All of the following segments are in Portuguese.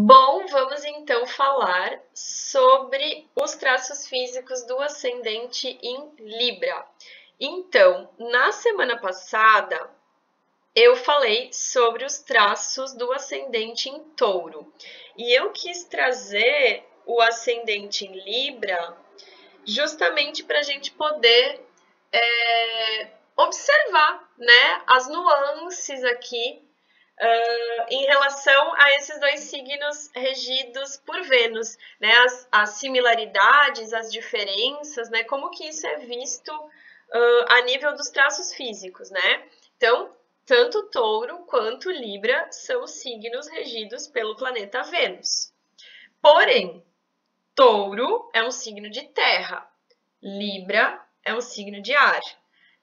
Bom, vamos então falar sobre os traços físicos do ascendente em Libra. Então, na semana passada, eu falei sobre os traços do ascendente em Touro. E eu quis trazer o ascendente em Libra justamente para a gente poder observar, né, as nuances aqui em relação a esses dois signos regidos por Vênus, né? As similaridades, as diferenças, né? Como que isso é visto a nível dos traços físicos, né? Então, tanto Touro quanto Libra são signos regidos pelo planeta Vênus. Porém, Touro é um signo de terra, Libra é um signo de ar.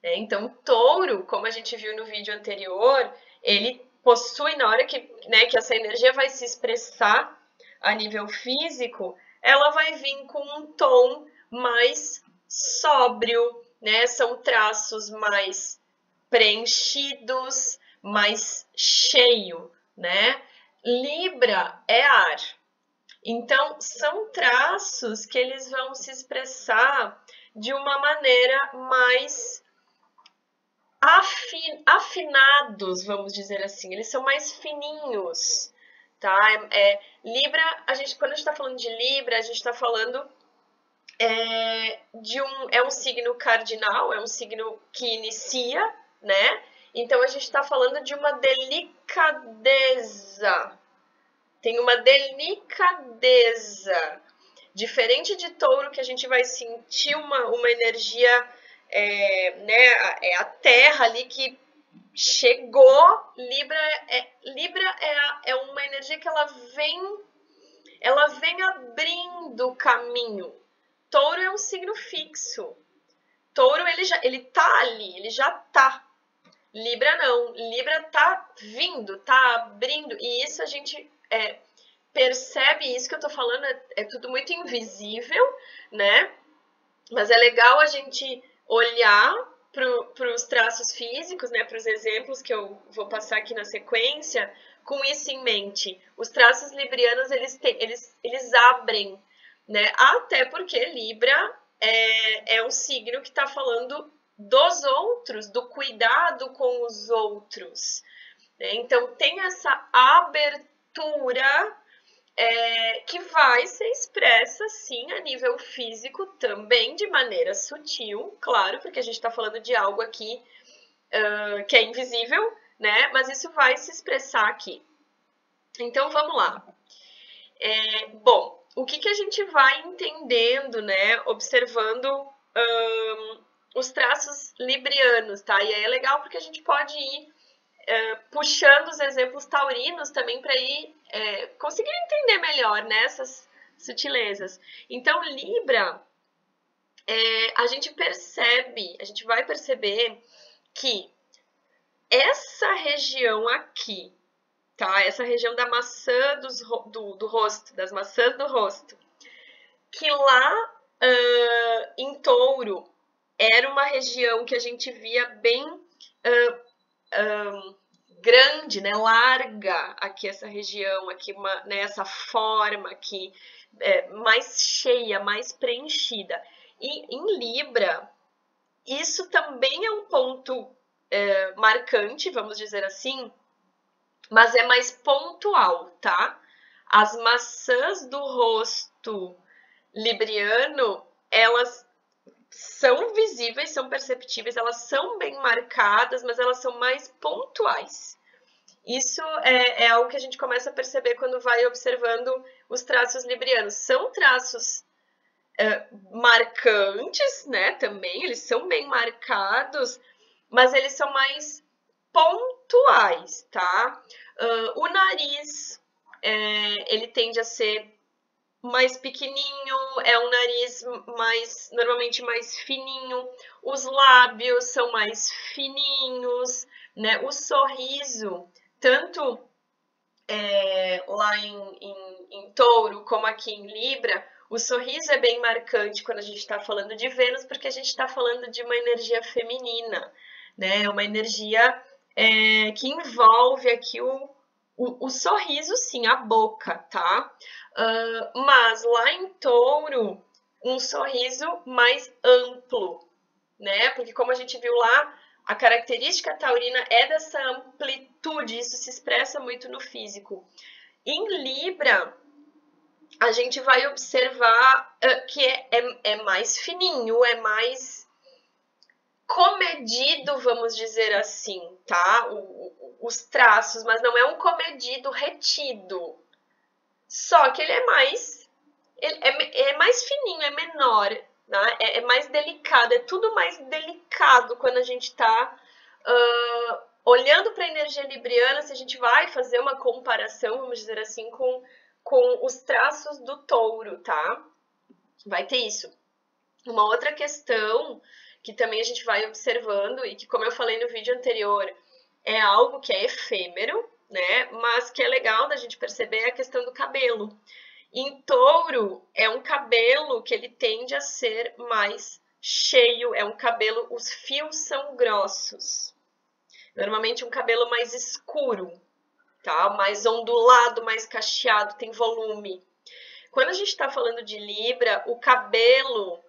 Então, Touro, como a gente viu no vídeo anterior, ele possui, na hora que essa energia vai se expressar a nível físico, ela vai vir com um tom mais sóbrio, né? São traços mais preenchidos, mais cheio, né? Libra é ar. Então, são traços que eles vão se expressar de uma maneira mais afinados, vamos dizer assim. Eles são mais fininhos, tá? Libra, quando a gente está falando de Libra, a gente está falando é um signo cardinal, é um signo que inicia, né? Então a gente está falando de uma delicadeza. Tem uma delicadeza. Diferente de Touro, que a gente vai sentir uma energia, né, a terra ali que chegou. Libra é uma energia que ela vem abrindo caminho. Touro é um signo fixo. Touro, ele tá ali, ele já tá. Libra não. Libra tá vindo, tá abrindo. E isso a gente percebe, isso que eu tô falando é tudo muito invisível, né? Mas é legal a gente olhar para os traços físicos, né? Para os exemplos que eu vou passar aqui na sequência, com isso em mente. Os traços librianos, eles abrem, né? Até porque Libra é um signo que está falando dos outros, do cuidado com os outros, né? Então, tem essa abertura que vai ser expressa, sim, a nível físico também, de maneira sutil, claro, porque a gente está falando de algo aqui que é invisível, né? Mas isso vai se expressar aqui. Então, vamos lá. Bom, o que a gente vai entendendo, né? Observando os traços librianos, tá? E aí é legal porque a gente pode ir puxando os exemplos taurinos também para ir conseguir entender melhor, né, essas sutilezas. Então, Libra, a gente vai perceber que essa região aqui, tá? Essa região da maçã do rosto, das maçãs do rosto, que lá em Touro era uma região que a gente via bem grande, né, larga aqui essa região, aqui né, essa forma aqui, mais cheia, mais preenchida. E em Libra, isso também é um ponto marcante, vamos dizer assim, mas é mais pontual, tá? As maçãs do rosto libriano, elas são visíveis, são perceptíveis, elas são bem marcadas, mas elas são mais pontuais. Isso é algo que a gente começa a perceber quando vai observando os traços librianos. São traços marcantes, né, também, eles são bem marcados, mas eles são mais pontuais, tá? O nariz, ele tende a ser mais pequenininho, é um nariz normalmente mais fininho, os lábios são mais fininhos, né? O sorriso, tanto lá em Touro como aqui em Libra, o sorriso é bem marcante quando a gente está falando de Vênus, porque a gente está falando de uma energia feminina, né? Uma energia que envolve aqui O sorriso, sim, a boca, tá? Mas lá em Touro, um sorriso mais amplo, né? Porque como a gente viu lá, a característica taurina é dessa amplitude, isso se expressa muito no físico. Em Libra, a gente vai observar que é mais fininho, é mais comedido, vamos dizer assim, tá? Os traços, mas não é um comedido retido. Só que ele é mais, é mais fininho, é menor, né? É mais delicado, é tudo mais delicado quando a gente está olhando para a energia libriana, se a gente vai fazer uma comparação, vamos dizer assim, com os traços do touro, tá? Vai ter isso. Uma outra questão que também a gente vai observando e que, como eu falei no vídeo anterior, é algo que é efêmero, né? Mas que é legal da gente perceber é a questão do cabelo. Em touro, é um cabelo que ele tende a ser mais cheio, é um cabelo, os fios são grossos. Normalmente um cabelo mais escuro, tá? Mais ondulado, mais cacheado, tem volume. Quando a gente está falando de Libra, o cabelo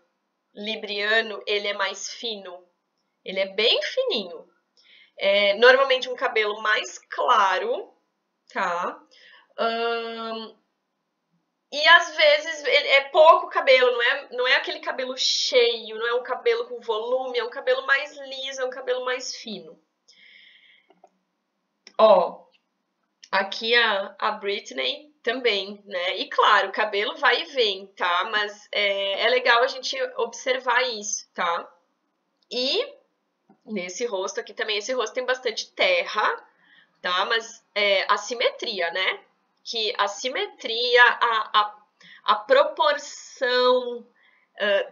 libriano, ele é mais fino. Ele é bem fininho. Normalmente um cabelo mais claro, tá? E às vezes é pouco cabelo, não é aquele cabelo cheio, não é um cabelo com volume, é um cabelo mais liso, é um cabelo mais fino. Ó, aqui a Britney também, né? E claro, o cabelo vai e vem, tá? Mas é legal a gente observar isso, tá? E nesse rosto aqui também, esse rosto tem bastante terra, tá? Mas a simetria, né? Que a simetria, a proporção,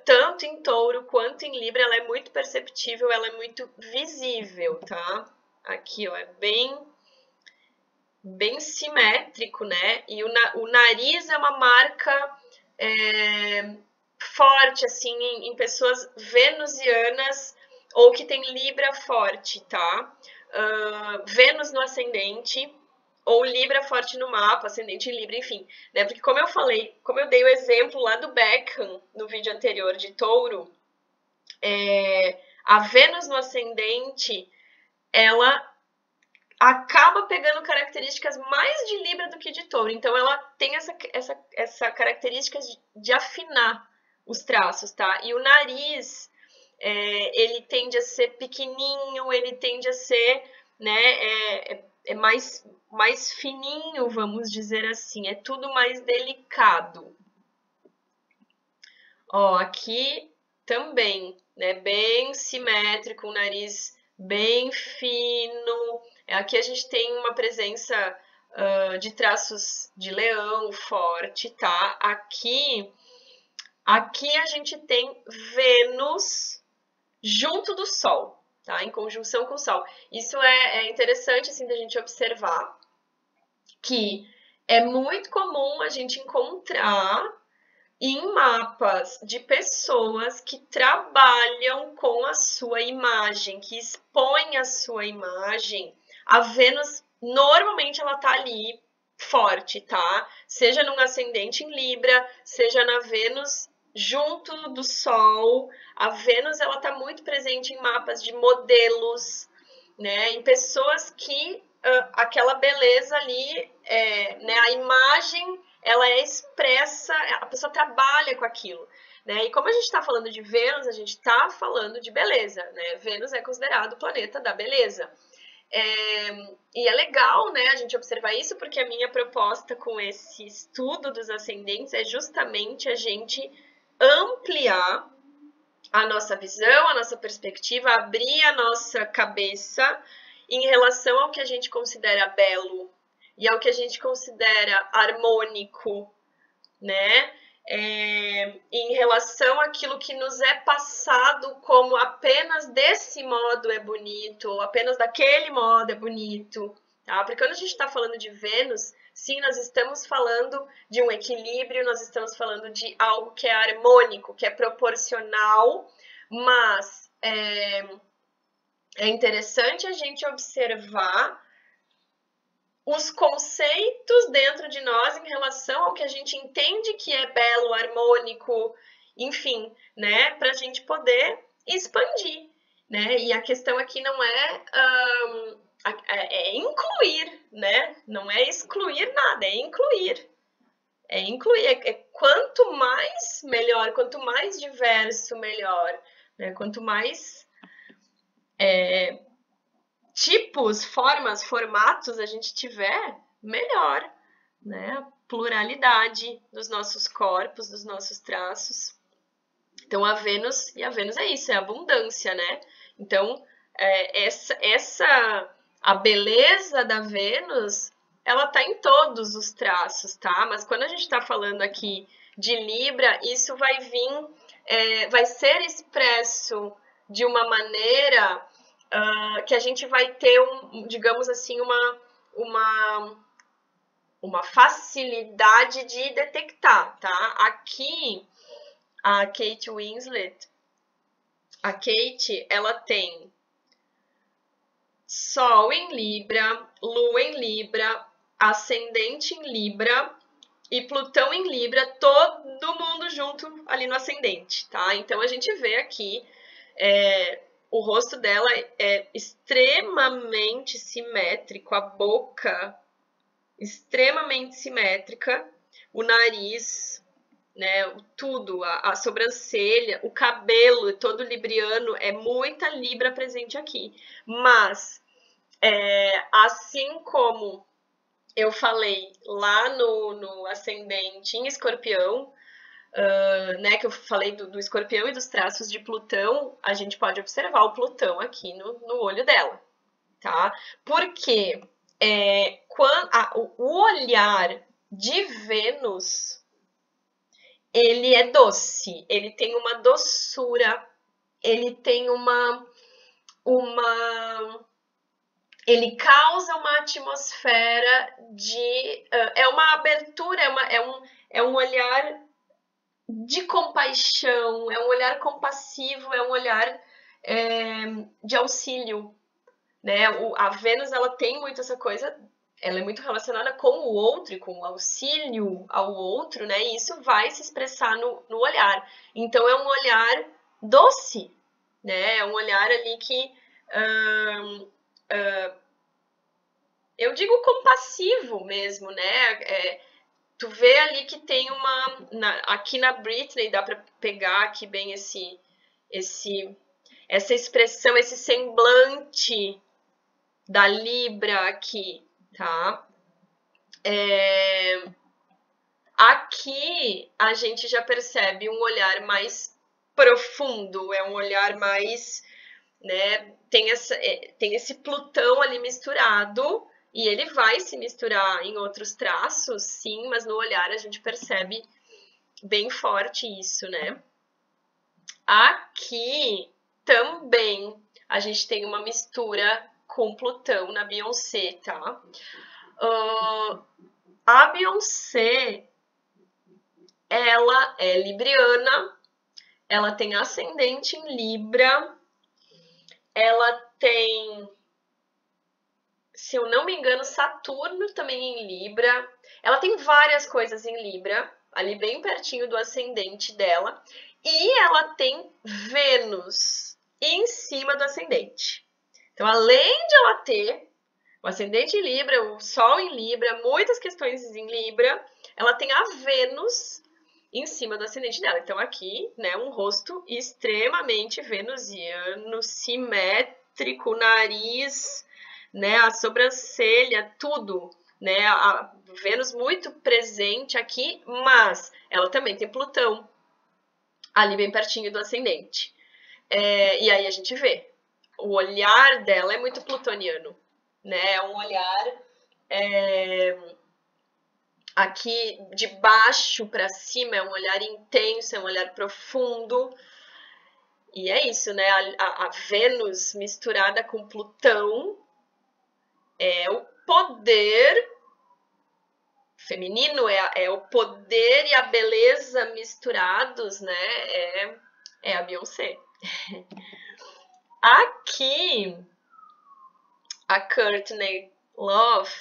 tanto em touro quanto em libra, ela é muito perceptível, ela é muito visível, tá? Aqui, ó, é bem simétrico, né? E o nariz é uma marca forte, assim, em pessoas venusianas ou que tem Libra forte, tá? Vênus no ascendente ou Libra forte no mapa, ascendente em Libra, enfim, né? Porque como eu falei, como eu dei o exemplo lá do Beckham no vídeo anterior de touro, a Vênus no ascendente, ela acaba pegando características mais de Libra do que de touro. Então ela tem essa característica de afinar os traços, tá? E o nariz, ele tende a ser pequenininho, ele tende a ser, né, mais fininho, vamos dizer assim. É tudo mais delicado. Ó, aqui também, né, bem simétrico, o nariz bem fino. Aqui a gente tem uma presença de traços de leão forte, tá? Aqui a gente tem Vênus junto do Sol, tá? Em conjunção com o Sol. Isso é interessante, assim, da gente observar que é muito comum a gente encontrar em mapas de pessoas que trabalham com a sua imagem, que expõem a sua imagem, a Vênus normalmente ela tá ali forte, tá? Seja num ascendente em Libra, seja na Vênus junto do Sol. A Vênus ela tá muito presente em mapas de modelos, né? Em pessoas que aquela beleza ali, né? A imagem ela é expressa, a pessoa trabalha com aquilo, né? E como a gente está falando de Vênus, a gente está falando de beleza, né? Vênus é considerado o planeta da beleza. E é legal, né, a gente observar isso, porque a minha proposta com esse estudo dos ascendentes é justamente a gente ampliar a nossa visão, a nossa perspectiva, abrir a nossa cabeça em relação ao que a gente considera belo e ao que a gente considera harmônico, né? Em relação àquilo que nos é passado como apenas desse modo é bonito, ou apenas daquele modo é bonito, tá? Porque quando a gente está falando de Vênus, sim, nós estamos falando de um equilíbrio, nós estamos falando de algo que é harmônico, que é proporcional, mas é interessante a gente observar os conceitos dentro de nós em relação ao que a gente entende que é belo, harmônico, enfim, né, para a gente poder expandir, né? E a questão aqui não é incluir, né? Não é excluir nada, é incluir. É incluir. Quanto mais, melhor. Quanto mais diverso, melhor. Né? Quanto mais tipos, formas, formatos a gente tiver, melhor. Né? A pluralidade dos nossos corpos, dos nossos traços. Então, a Vênus é isso, é abundância, né? Então, a beleza da Vênus, ela tá em todos os traços, tá? Mas quando a gente tá falando aqui de Libra, isso vai vir, vai ser expresso de uma maneira que a gente vai ter, digamos assim, uma facilidade de detectar, tá? Aqui, a Kate Winslet, ela tem Sol em Libra, Lua em Libra, Ascendente em Libra e Plutão em Libra, todo mundo junto ali no Ascendente, tá? Então a gente vê aqui o rosto dela é extremamente simétrico, a boca extremamente simétrica, o nariz, né, tudo, a sobrancelha, o cabelo todo libriano, é muita Libra presente aqui. Mas, assim como eu falei lá no Ascendente em Escorpião, né, que eu falei do Escorpião e dos traços de Plutão, a gente pode observar o Plutão aqui no olho dela, tá? Porque o olhar de Vênus, ele é doce, ele tem uma doçura, ele tem ele causa uma atmosfera de... é uma abertura, é um olhar de compaixão, é um olhar compassivo, é um olhar de auxílio, né? A Vênus, ela tem muito essa coisa, ela é muito relacionada com o outro e com o auxílio ao outro, né? E isso vai se expressar no olhar. Então, é um olhar doce, né? É um olhar ali que... eu digo compassivo mesmo, né? Tu vê ali que tem aqui na Britney, dá pra pegar aqui bem essa expressão, esse semblante da Libra aqui, tá? Aqui a gente já percebe um olhar mais profundo, é um olhar mais, né? Tem esse Plutão ali misturado, e ele vai se misturar em outros traços, sim, mas no olhar a gente percebe bem forte isso, né? Aqui também a gente tem uma mistura com Plutão na Beyoncé, tá? A Beyoncé, ela é libriana, ela tem ascendente em Libra, ela tem, se eu não me engano, Saturno também em Libra, ela tem várias coisas em Libra, ali bem pertinho do ascendente dela, e ela tem Vênus em cima do ascendente. Então, além de ela ter o ascendente em Libra, o Sol em Libra, muitas questões em Libra, ela tem a Vênus em cima do ascendente dela. Então, aqui, né, um rosto extremamente venusiano, simétrico, nariz, né, a sobrancelha, tudo, né, a Vênus muito presente aqui, mas ela também tem Plutão ali bem pertinho do ascendente. E aí a gente vê, o olhar dela é muito plutoniano, né, é um olhar aqui de baixo para cima, é um olhar intenso, é um olhar profundo. E é isso, né? A Vênus misturada com Plutão é o poder feminino, é o poder e a beleza misturados, né? É a Beyoncé. Aqui, a Courtney Love,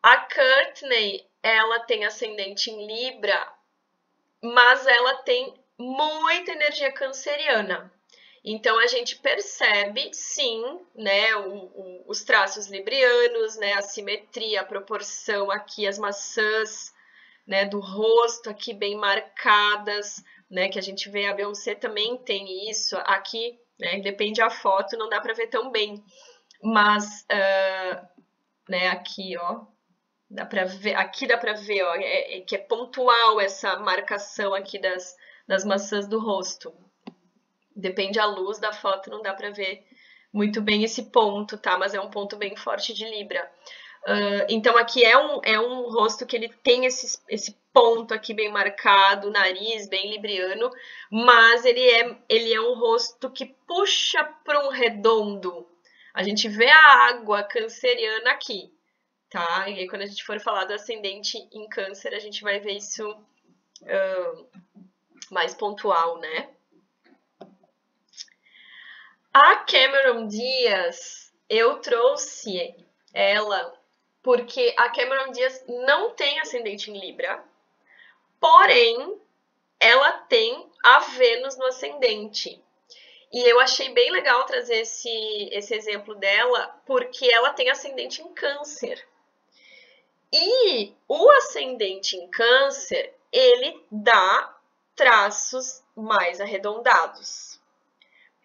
A Courtney, ela tem ascendente em Libra, mas ela tem muita energia canceriana. Então a gente percebe, sim, né, os traços librianos, né, a simetria, a proporção aqui, as maçãs, né, do rosto aqui bem marcadas, né, que a gente vê, a Beyoncé também tem isso, aqui, né, depende da foto, não dá para ver tão bem, mas, né, aqui, ó, dá para ver, aqui dá para ver, ó, que é pontual essa marcação aqui das maçãs do rosto. Depende a luz da foto, não dá para ver muito bem esse ponto, tá? Mas é um ponto bem forte de Libra. Então aqui é um rosto que ele tem esse ponto aqui bem marcado, nariz bem libriano, mas ele é um rosto que puxa para um redondo. A gente vê a água canceriana aqui, tá? E aí quando a gente for falar do ascendente em câncer, a gente vai ver isso mais pontual, né? A Cameron Diaz, eu trouxe ela porque a Cameron Diaz não tem ascendente em Libra, porém, ela tem a Vênus no ascendente. E eu achei bem legal trazer esse exemplo dela, porque ela tem ascendente em Câncer. E o ascendente em Câncer, ele dá traços mais arredondados.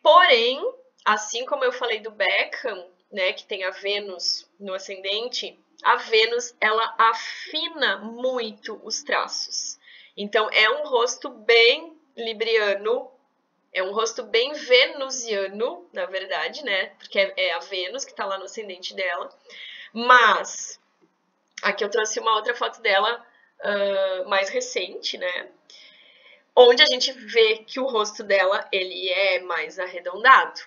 Porém, assim como eu falei do Beckham, né, que tem a Vênus no ascendente, a Vênus, ela afina muito os traços. Então, é um rosto bem libriano, é um rosto bem venusiano, na verdade, né, porque é a Vênus que está lá no ascendente dela. Mas, aqui eu trouxe uma outra foto dela mais recente, né, onde a gente vê que o rosto dela, ele é mais arredondado.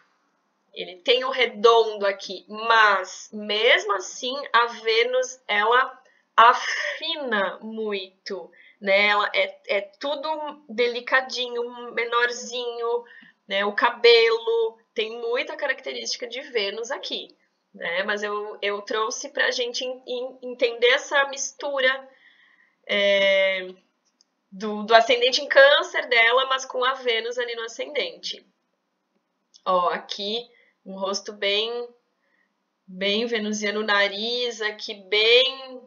Ele tem o redondo aqui, mas mesmo assim a Vênus, ela afina muito, né? Ela é tudo delicadinho, menorzinho, né? O cabelo tem muita característica de Vênus aqui, né? Mas eu trouxe pra gente entender essa mistura do ascendente em Câncer dela, mas com a Vênus ali no ascendente. Ó, aqui um rosto bem venusiano, nariz aqui bem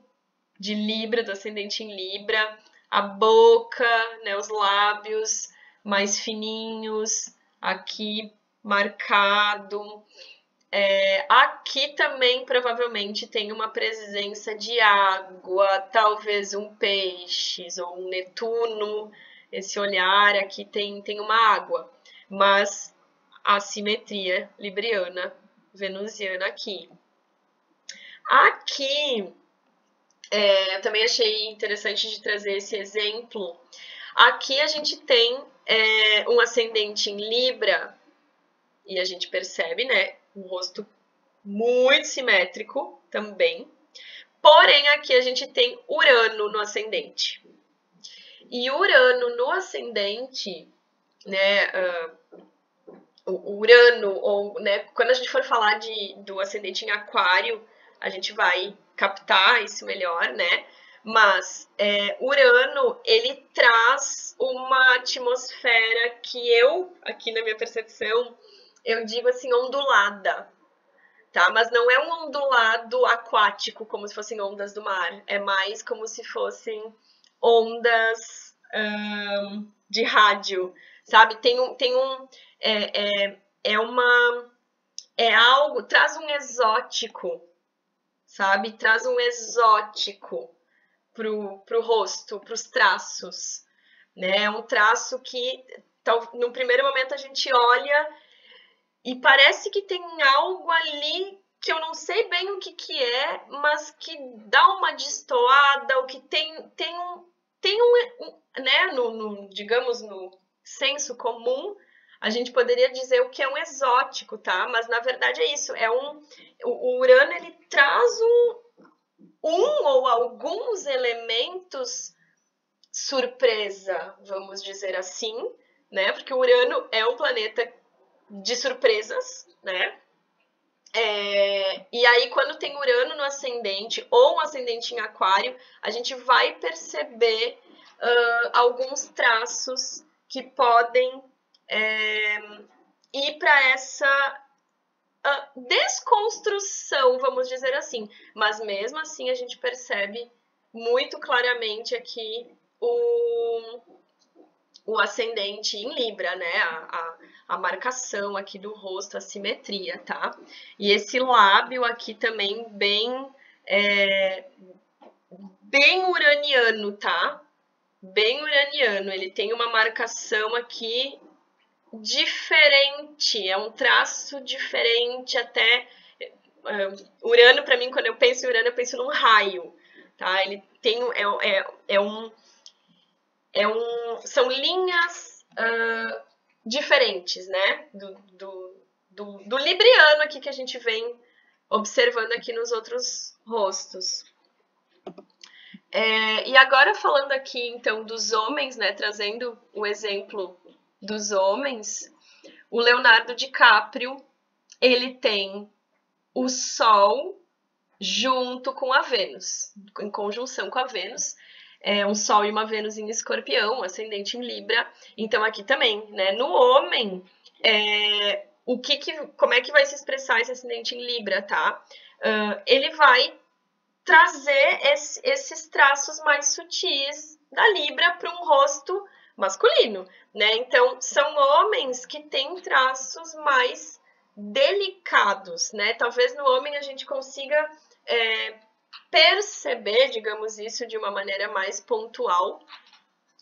de Libra, do ascendente em Libra, a boca, né, os lábios mais fininhos, aqui marcado. Aqui também provavelmente tem uma presença de água, talvez um peixes ou um Netuno. Esse olhar aqui tem uma água, mas a simetria libriana, venusiana aqui. Aqui, eu também achei interessante de trazer esse exemplo. Aqui a gente tem um ascendente em Libra, e a gente percebe, né, um rosto muito simétrico também. Porém, aqui a gente tem Urano no ascendente. E Urano no ascendente, né, o Urano, ou, né, quando a gente for falar do ascendente em Aquário, a gente vai captar isso melhor, né? Mas Urano, ele traz uma atmosfera que eu, aqui na minha percepção, eu digo assim, ondulada, tá? Mas não é um ondulado aquático, como se fossem ondas do mar. É mais como se fossem ondas de rádio, sabe? É algo, traz um exótico, sabe? Traz um exótico pro rosto, pros traços, né? É um traço que, no primeiro momento, a gente olha e parece que tem algo ali que eu não sei bem o que é, mas que dá uma destoada, o que tem né, digamos, no senso comum, a gente poderia dizer o que é um exótico, tá? Mas na verdade é isso, o Urano, ele traz um ou alguns elementos surpresa, vamos dizer assim, né? Porque o Urano é um planeta de surpresas, né? E aí, quando tem Urano no ascendente ou um ascendente em Aquário, a gente vai perceber alguns traços que podem ir para essa desconstrução, vamos dizer assim. Mas mesmo assim, a gente percebe muito claramente aqui o ascendente em Libra, né? A marcação aqui do rosto, a simetria, tá? E esse lábio aqui também bem uraniano, tá? Bem uraniano. Ele tem uma marcação aqui diferente, é um traço diferente até. Urano, para mim, quando eu penso em Urano, eu penso num raio, tá? Ele tem são linhas diferentes, né? Do libriano aqui que a gente vem observando aqui nos outros rostos. E agora falando aqui, então, dos homens, né? Trazendo o exemplo dos homens, o Leonardo DiCaprio, ele tem o Sol junto com a Vênus, em conjunção com a Vênus, um Sol e uma Vênus em Escorpião, ascendente em Libra. Então aqui também, né? No homem, como é que vai se expressar esse ascendente em Libra, tá? Ele vai trazer esses traços mais sutis da Libra para um rosto masculino, né? Então são homens que têm traços mais delicados, né? Talvez no homem a gente consiga perceber, digamos isso, de uma maneira mais pontual,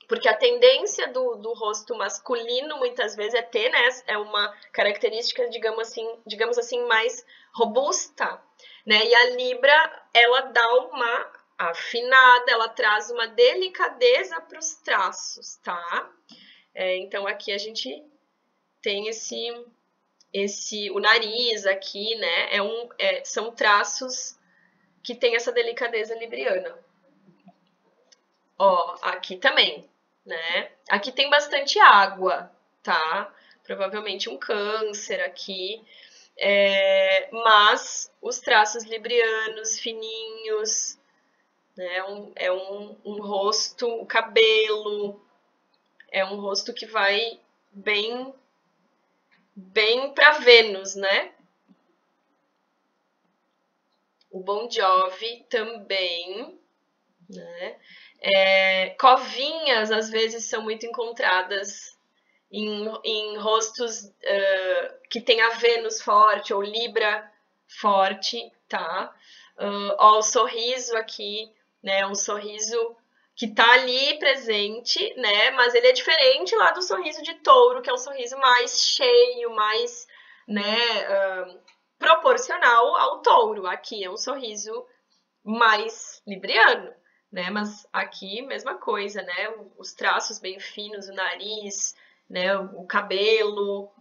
porque a tendência do rosto masculino muitas vezes é ter, né, uma característica, digamos assim, mais robusta, né? E a Libra, ela dá uma afinada, ela traz uma delicadeza para os traços, tá? Então aqui a gente tem o nariz aqui, né? São traços que tem essa delicadeza libriana. Ó, aqui também, né? Aqui tem bastante água, tá? Provavelmente um câncer aqui. Mas os traços librianos, fininhos, né? Um rosto, o cabelo, é um rosto que vai bem para Vênus, né? O Bon Jovi também, né? Covinhas, às vezes, são muito encontradas em rostos que tem a Vênus forte ou Libra forte, tá? Ó, o sorriso aqui, né? Um sorriso que tá ali presente, né? Mas ele é diferente lá do sorriso de touro, que é um sorriso mais cheio, mais, né? Proporcional ao touro. Aqui é um sorriso mais libriano, né? Mas aqui, mesma coisa, né? Os traços bem finos, o nariz, né? O cabelo,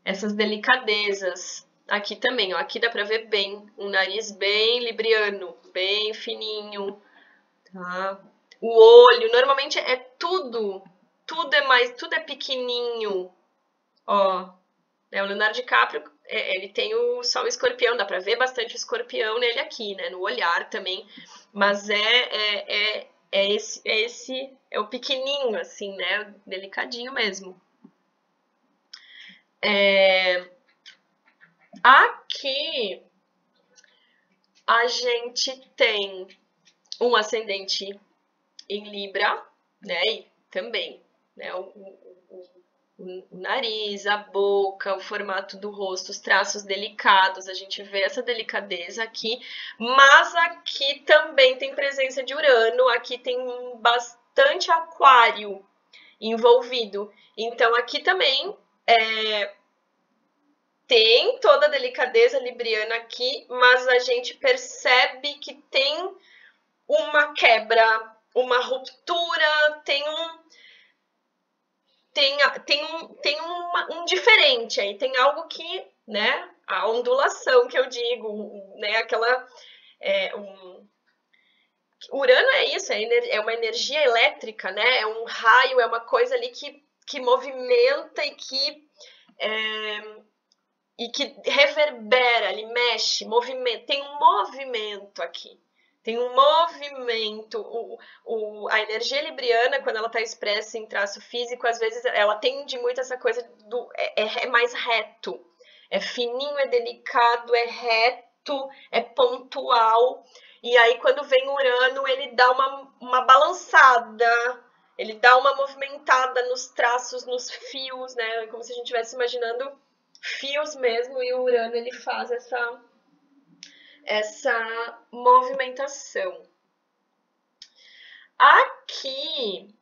essas delicadezas. Aqui também, ó, aqui dá pra ver bem um nariz bem libriano, bem fininho, tá? O olho, normalmente tudo é pequenininho, ó. O Leonardo DiCaprio, ele tem o Sol Escorpião, dá pra ver bastante o escorpião nele aqui, né? No olhar também, mas esse é o pequenininho, assim, né? Delicadinho mesmo. Aqui a gente tem um ascendente em Libra, né? E também, né? O nariz, a boca, o formato do rosto, os traços delicados, a gente vê essa delicadeza aqui, mas aqui também tem presença de Urano, aqui tem bastante Aquário envolvido, então aqui também tem toda a delicadeza libriana aqui, mas a gente percebe que tem uma quebra, uma ruptura, tem um diferente aí, tem algo que, né, a ondulação que eu digo, né, aquela, Urano é isso, é uma energia elétrica, né, é um raio, é uma coisa ali que movimenta e que e que reverbera, ele mexe, movimento, tem um movimento aqui. Tem um movimento. A energia libriana, quando ela está expressa em traço físico, às vezes ela tende muito essa coisa do é mais reto. É fininho, é delicado, é reto, é pontual. E aí, quando vem Urano, ele dá uma balançada, ele dá uma movimentada nos traços, nos fios, né? Como se a gente estivesse imaginando fios mesmo, e o Urano ele faz essa movimentação. Aqui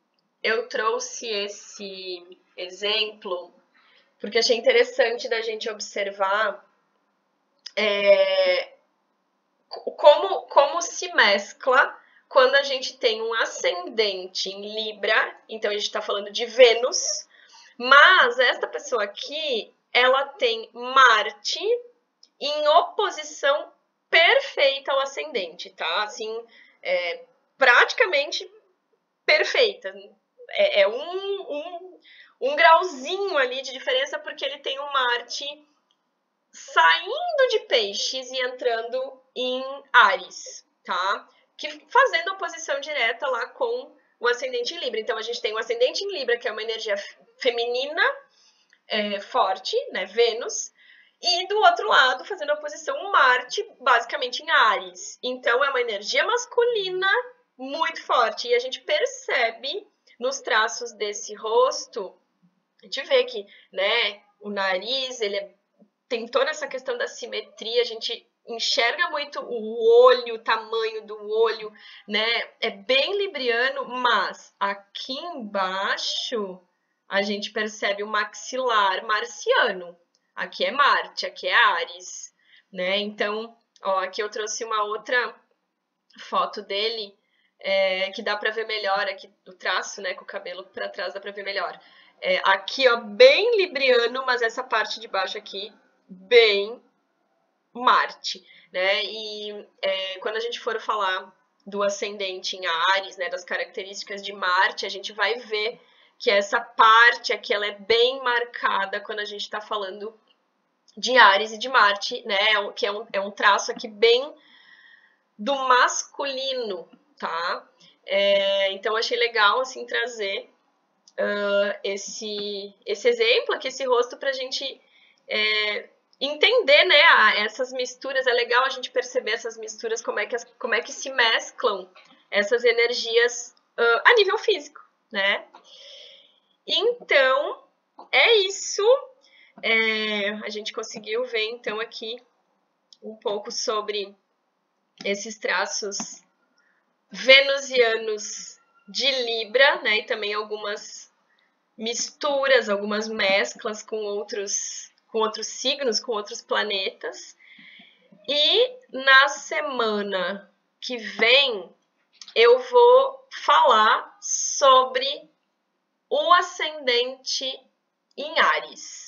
eu trouxe esse exemplo porque achei interessante da gente observar como se mescla quando a gente tem um ascendente em Libra, então a gente está falando de Vênus, mas essa pessoa aqui, ela tem Marte em oposição perfeita ao ascendente, tá? Assim, praticamente perfeita. É um grauzinho ali de diferença, porque ele tem um Marte saindo de Peixes e entrando em Áries, tá? Fazendo oposição direta lá com o ascendente em Libra. Então, a gente tem o ascendente em Libra, que é uma energia feminina forte, né? Vênus. E do outro lado, fazendo oposição Marte, basicamente em Áries. Então, é uma energia masculina muito forte. E a gente percebe nos traços desse rosto, a gente vê que, né, o nariz, tem toda essa questão da simetria, a gente enxerga muito o olho, o tamanho do olho, né? É bem libriano, mas aqui embaixo a gente percebe o maxilar marciano. Aqui é Marte, aqui é Áries, né? Então, ó, aqui eu trouxe uma outra foto dele, que dá para ver melhor aqui o traço, né? Com o cabelo para trás dá para ver melhor. Aqui, ó, bem libriano, mas essa parte de baixo aqui, bem Marte, né? E quando a gente for falar do ascendente em Áries, né? Das características de Marte, a gente vai ver que essa parte aqui, ela é bem marcada quando a gente está falando de Áries e de Marte, né? Que é um traço aqui bem do masculino, tá? Então, achei legal, assim, trazer esse exemplo aqui, esse rosto, pra gente entender, né, essas misturas. É legal a gente perceber essas misturas, como é que se mesclam essas energias a nível físico, né? Então, é isso. A gente conseguiu ver, então, aqui um pouco sobre esses traços venusianos de Libra, né? E também algumas misturas, algumas mesclas com outros signos, com outros planetas. E na semana que vem eu vou falar sobre o ascendente em Áries.